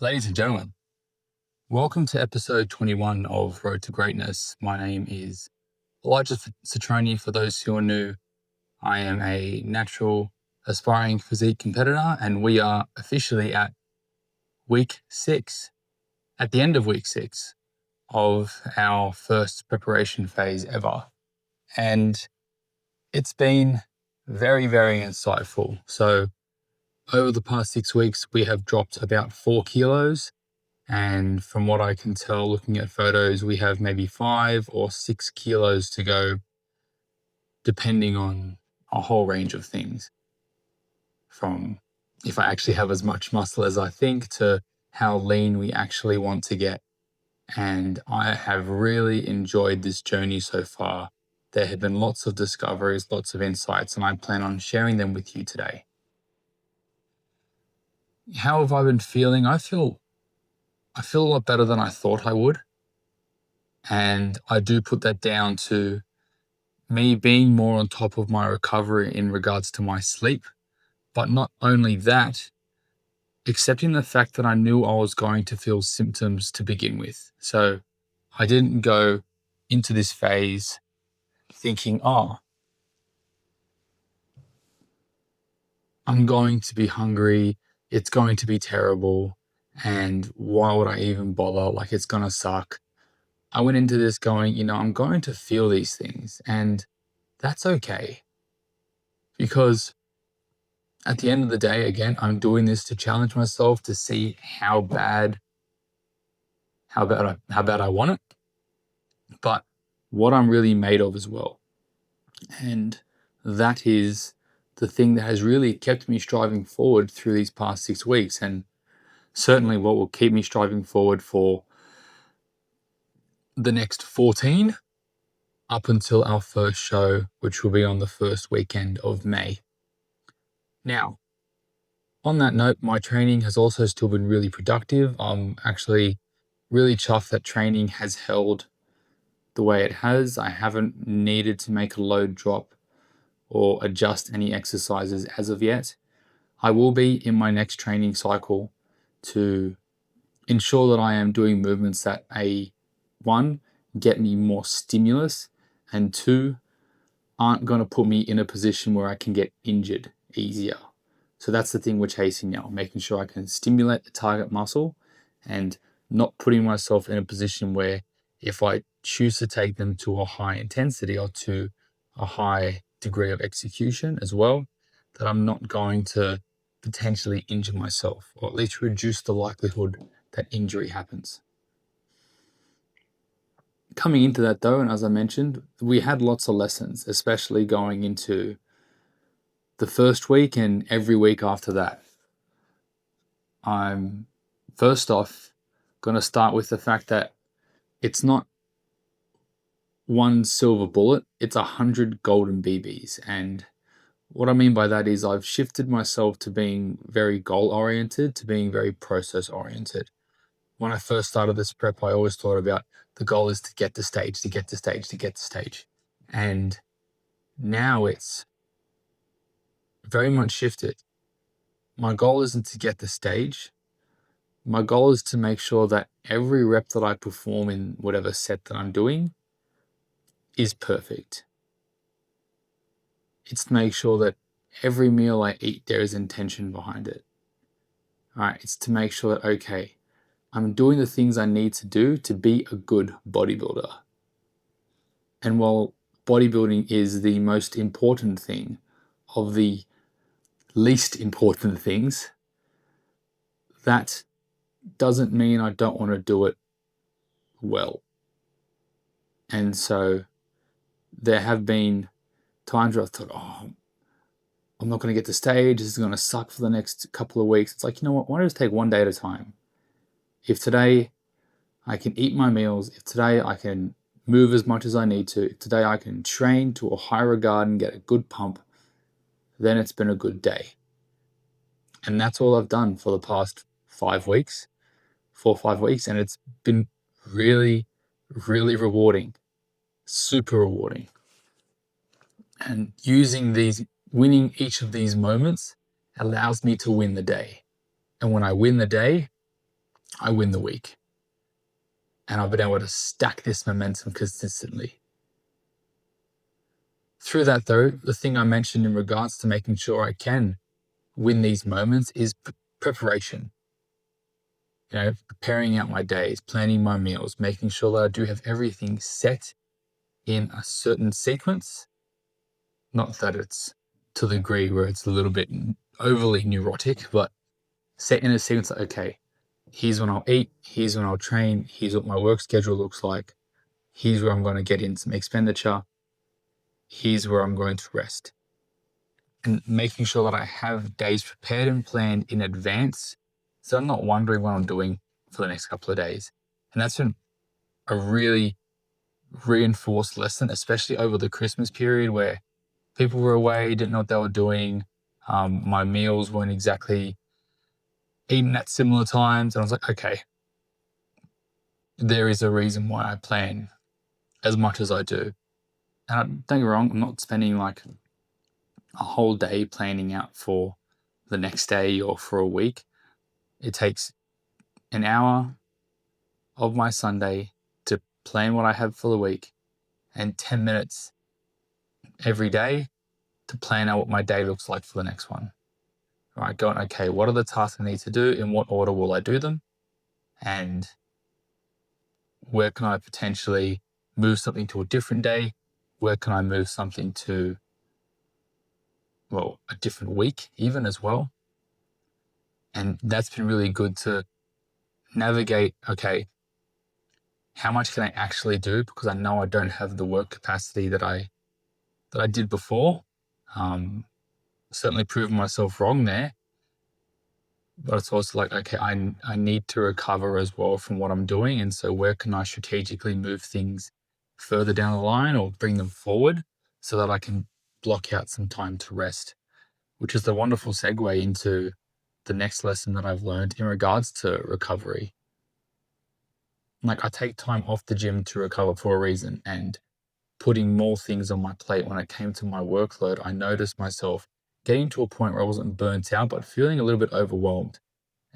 Ladies and gentlemen, welcome to episode 21 of Road to Greatness. My name is Elijah Citroni. For those who are new, I am a natural aspiring physique competitor, and we are officially at week 6, at the end of week 6 of our first preparation phase ever. And it's been very, very insightful. So over the past 6 weeks, we have dropped about 4 kilos. And from what I can tell, looking at photos, we have maybe 5 or 6 kilos to go, depending on a whole range of things. From if I actually have as much muscle as I think to how lean we actually want to get. And I have really enjoyed this journey so far. There have been lots of discoveries, lots of insights, and I plan on sharing them with you today. How have I been feeling? I feel a lot better than I thought I would. And I do put that down to me being more on top of my recovery in regards to my sleep. But not only that, accepting the fact that I knew I was going to feel symptoms to begin with. So I didn't go into this phase thinking, oh, I'm going to be hungry, it's going to be terrible, and why would I even bother? Like, it's going to suck. I went into this going, I'm going to feel these things, and that's okay. Because at the end of the day, again, I'm doing this to challenge myself to see how bad I want it, but what I'm really made of as well. And that is the thing that has really kept me striving forward through these past 6 weeks, and certainly what will keep me striving forward for the next 14 up until our first show, which will be on the first weekend of May. Now, on that note, my training has also still been really productive. I'm actually really chuffed that training has held the way it has. I haven't needed to make a load drop or adjust any exercises as of yet. I will be in my next training cycle to ensure that I am doing movements that one, get me more stimulus, and two, aren't going to put me in a position where I can get injured easier. So that's the thing we're chasing now, making sure I can stimulate the target muscle and not putting myself in a position where if I choose to take them to a high intensity or to a high degree of execution as well, that I'm not going to potentially injure myself, or at least reduce the likelihood that injury happens. Coming into that though, and as I mentioned, we had lots of lessons, especially going into the first week and every week after that. I'm first off going to start with the fact that it's not one silver bullet, it's 100 golden BBs. And what I mean by that is I've shifted myself to being very goal oriented, to being very process oriented. When I first started this prep, I always thought about the goal is to get to stage, to get to stage, to get to stage. And now it's very much shifted. My goal isn't to get the stage. My goal is to make sure that every rep that I perform in whatever set that I'm doing is perfect. It's to make sure that every meal I eat, there is intention behind it. All right, it's to make sure that, okay, I'm doing the things I need to do to be a good bodybuilder. And while bodybuilding is the most important thing of the least important things, that doesn't mean I don't want to do it well. And so there have been times where I thought, oh, I'm not going to get to stage. This is going to suck for the next couple of weeks. It's like, you know what? Why don't I just take one day at a time? If today I can eat my meals, if today I can move as much as I need to, if today I can train to a high regard and get a good pump, then it's been a good day. And that's all I've done for the past 5 weeks, 4 or 5 weeks. And it's been really, really rewarding, super rewarding. And winning each of these moments allows me to win the day. And when I win the day, I win the week. And I've been able to stack this momentum consistently. Through that, though, the thing I mentioned in regards to making sure I can win these moments is preparation. Preparing out my days, planning my meals, making sure that I do have everything set in a certain sequence. Not that it's to the degree where it's a little bit overly neurotic, but set in a sequence like, okay, here's when I'll eat, here's when I'll train, here's what my work schedule looks like, here's where I'm going to get in some expenditure, here's where I'm going to rest. And making sure that I have days prepared and planned in advance, so I'm not wondering what I'm doing for the next couple of days. And that's been a really reinforced lesson, especially over the Christmas period where people were away, didn't know what they were doing. My meals weren't exactly eaten at similar times. And I was like, okay, there is a reason why I plan as much as I do. And don't get me wrong, I'm not spending like a whole day planning out for the next day or for a week. It takes an hour of my Sunday to plan what I have for the week and 10 minutes every day to plan out what my day looks like for the next one. Right, going, okay, what are the tasks I need to do? In what order will I do them? And where can I potentially move something to a different day? Where can I move something to, a different week even as well? And that's been really good to navigate, okay, how much can I actually do? Because I know I don't have the work capacity that I did before. Certainly proven myself wrong there. But it's also like, okay, I need to recover as well from what I'm doing. And so where can I strategically move things further down the line or bring them forward so that I can block out some time to rest, which is the wonderful segue into the next lesson that I've learned in regards to recovery. Like, I take time off the gym to recover for a reason, and putting more things on my plate when it came to my workload, I noticed myself getting to a point where I wasn't burnt out, but feeling a little bit overwhelmed.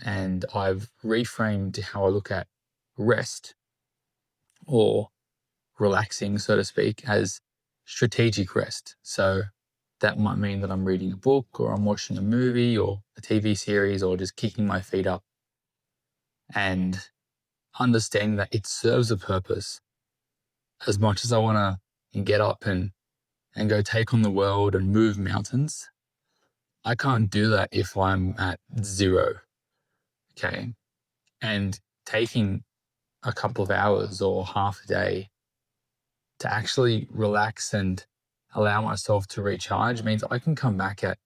And I've reframed how I look at rest or relaxing, so to speak, as strategic rest. So that might mean that I'm reading a book or I'm watching a movie or a TV series or just kicking my feet up, and understanding that it serves a purpose. As much as I want to get up and go take on the world and move mountains, I can't do that if I'm at zero. Okay. And taking a couple of hours or half a day to actually relax and allow myself to recharge means I can come back at,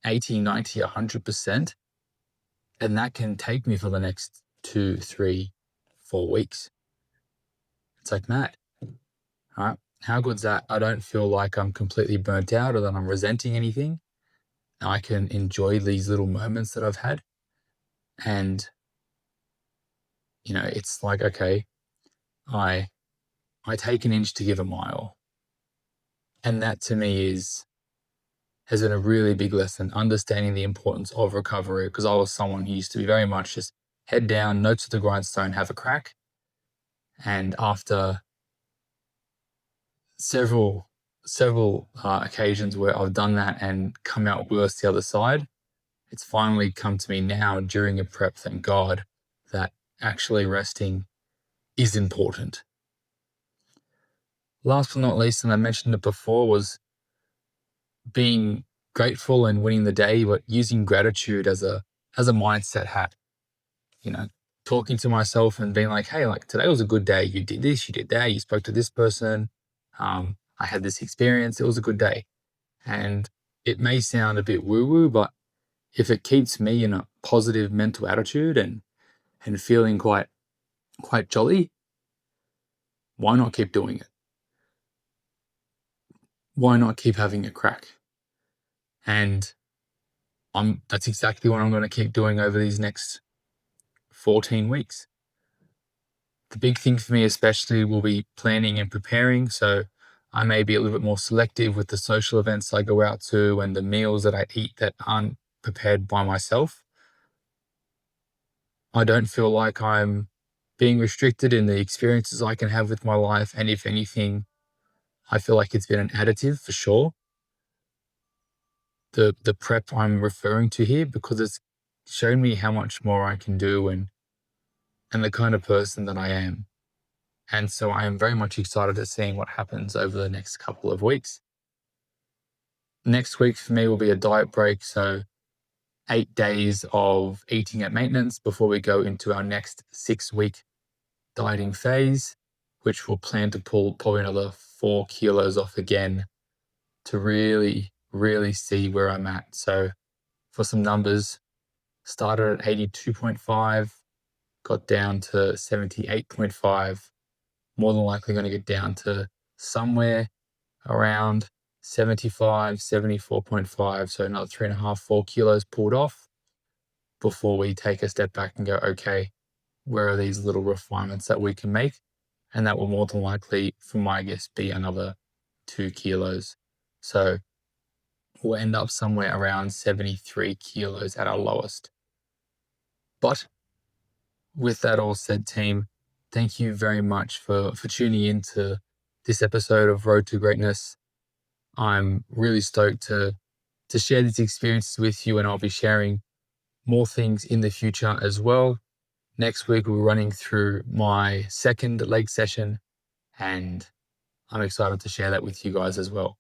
80, 90, 100%. And that can take me for the next 2, 3, 4 weeks. It's like mad. All right. How good's that? I don't feel like I'm completely burnt out or that I'm resenting anything. I can enjoy these little moments that I've had. And, it's like, okay, I take an inch to give a mile. And that to me has been a really big lesson, understanding the importance of recovery, because I was someone who used to be very much just head down, notes to the grindstone, have a crack. And after several occasions where I've done that and come out worse the other side, it's finally come to me now during a prep, thank God, that actually resting is important. Last but not least, and I mentioned it before, was being grateful and winning the day, but using gratitude as a mindset hat. Talking to myself and being like, hey, like, today was a good day. You did this, you did that, you spoke to this person. I had this experience. It was a good day. And it may sound a bit woo-woo, but if it keeps me in a positive mental attitude and feeling quite jolly, why not keep doing it? Why not keep having a crack? And that's exactly what I'm going to keep doing over these next 14 weeks. The big thing for me especially will be planning and preparing. So I may be a little bit more selective with the social events I go out to and the meals that I eat that aren't prepared by myself. I don't feel like I'm being restricted in the experiences I can have with my life. And if anything, I feel like it's been an additive for sure. The prep I'm referring to here, because it's shown me how much more I can do and the kind of person that I am. And so I am very much excited to seeing what happens over the next couple of weeks. Next week for me will be a diet break. So 8 days of eating at maintenance before we go into our next 6-week dieting phase, which we'll plan to pull probably another 4 kilos off again to really, really see where I'm at. So for some numbers, started at 82.5, got down to 78.5, more than likely going to get down to somewhere around 75, 74.5. So another 3.5, 4 kilos pulled off before we take a step back and go, okay, where are these little refinements that we can make? And that will more than likely, for my guess, be another 2 kilos. So we'll end up somewhere around 73 kilos at our lowest. But with that all said, team, thank you very much for tuning in to this episode of Road to Greatness. I'm really stoked to share these experiences with you, and I'll be sharing more things in the future as well. Next week, we're running through my second leg session, and I'm excited to share that with you guys as well.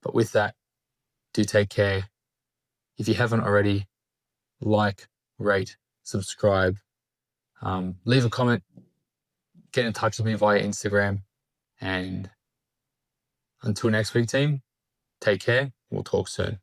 But with that, do take care. If you haven't already, like, rate, subscribe, leave a comment, get in touch with me via Instagram. And until next week, team, take care. We'll talk soon.